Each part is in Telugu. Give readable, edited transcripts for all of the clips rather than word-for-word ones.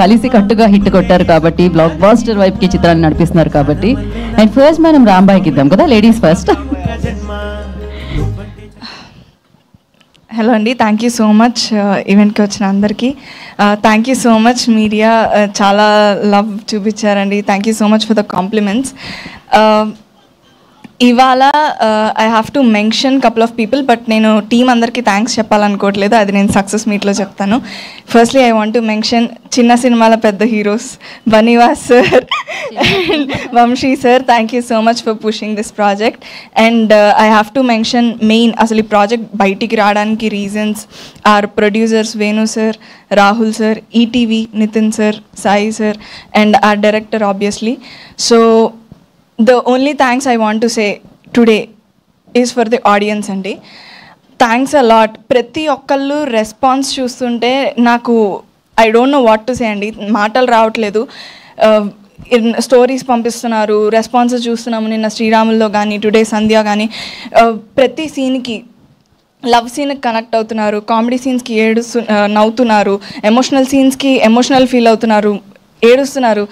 కలిసి కట్టుగా హిట్ కొట్టారు కాబట్టి, బ్లాక్ బాస్టర్ వైపుకి చిత్రాన్ని నడిపిస్తున్నారు కాబట్టి. అండ్ ఫస్ట్ మనం రాంబాయికి ఇద్దాం కదా, లేడీస్ ఫస్ట్. హలో అండి, థ్యాంక్ యూ సో మచ్ ఈవెంట్కి వచ్చిన అందరికీ. Thank you so much media, చాలా లవ్ చూపించారండి. Thank you so much for the compliments. ఇవాళ I have to mention couple of people, but నేను టీం అందరికీ థ్యాంక్స్ చెప్పాలనుకోవట్లేదు, అది నేను సక్సెస్ మీట్లో చెప్తాను. Firstly I want to mention చిన్న సినిమాల పెద్ద heroes Bunny Vas sir and Vamsi sir, thank you so much for pushing this project. And I have to mention main అసలు ఈ ప్రాజెక్ట్ బయటికి రావడానికి reasons are producers Venu sir, Rahul sir, ETV Nitin sir, Sai sir, and our director obviously. So the only thanks I want to say today is for the audience అండి. Thanks a lot. ప్రతి ఒక్కళ్ళు రెస్పాన్స్ చూస్తుంటే నాకు I don't know what to say అండి, మాటలు రావట్లేదు. స్టోరీస్ పంపిస్తున్నారు, రెస్పాన్సెస్ చూస్తున్నాము. నిన్న శ్రీరాముల్లో కానీ, టుడే సంధ్య కానీ, ప్రతి సీన్కి లవ్ సీన్కి కనెక్ట్ అవుతున్నారు, కామెడీ సీన్స్కి నవ్వుతున్నారు, ఎమోషనల్ సీన్స్కి ఎమోషనల్ ఫీల్ అవుతున్నారు, ఏడుస్తున్నారు.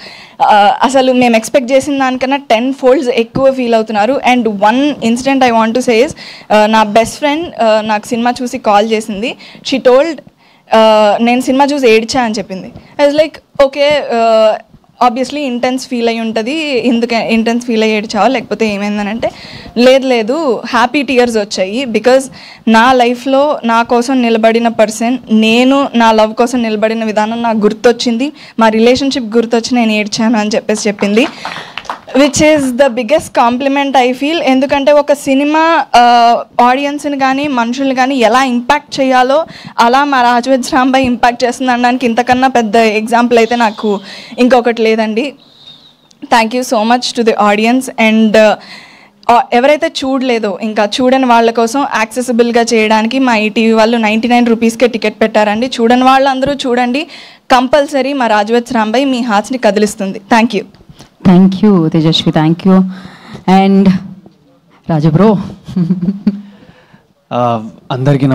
అసలు మేము ఎక్స్పెక్ట్ చేసిన దానికన్నా 10 folds ఎక్కువ ఫీల్ అవుతున్నారు. And one incident I want to say is, నా బెస్ట్ ఫ్రెండ్ నాకు సినిమా చూసి కాల్ చేసింది. షీ టోల్డ్ నేను సినిమా చూసి ఏడ్చా అని చెప్పింది. I was like okay, obviously intense feel అయ్యి ఉంటుంది, ఎందుకు ఇంటెన్స్ ఫీల్ అయ్యి ఏడ్చావా లేకపోతే ఏమైందని అంటే, లేదు హ్యాపీ టీయర్స్ వచ్చాయి. బికాజ్ నా లైఫ్లో నా కోసం నిలబడిన పర్సన్, నేను నా లవ్ కోసం నిలబడిన విధానం నాకు గుర్తొచ్చింది, మా రిలేషన్షిప్ గుర్తొచ్చి నేను ఏడ్చాను అని చెప్పింది. Which is the biggest compliment I feel. ఎందుకంటే ఒక సినిమా ఆడియన్స్ని కానీ మనుషుల్ని కానీ ఎలా ఇంపాక్ట్ చేయాలో అలా మా రాజవెజ్ రాంబాయ్ ఇంపాక్ట్ చేస్తుంది అనడానికి ఇంతకన్నా పెద్ద ఎగ్జాంపుల్ అయితే నాకు ఇంకొకటి లేదండి. Thank you so much to the audience. And ఎవరైతే చూడలేదో ఇంకా చూడని వాళ్ళ కోసం యాక్సెసిబుల్గా చేయడానికి మా ఈటీవీ వాళ్ళు 99 రూపీస్కే టికెట్ పెట్టారండి. చూడని వాళ్ళందరూ చూడండి, కంపల్సరీ మా రాజవెజ్ రాంబాయ్ మీ హార్ట్స్ని కదిలిస్తుంది. Thank you. Thank you Tejaswi, thank you. And Raju bro, అందరికీ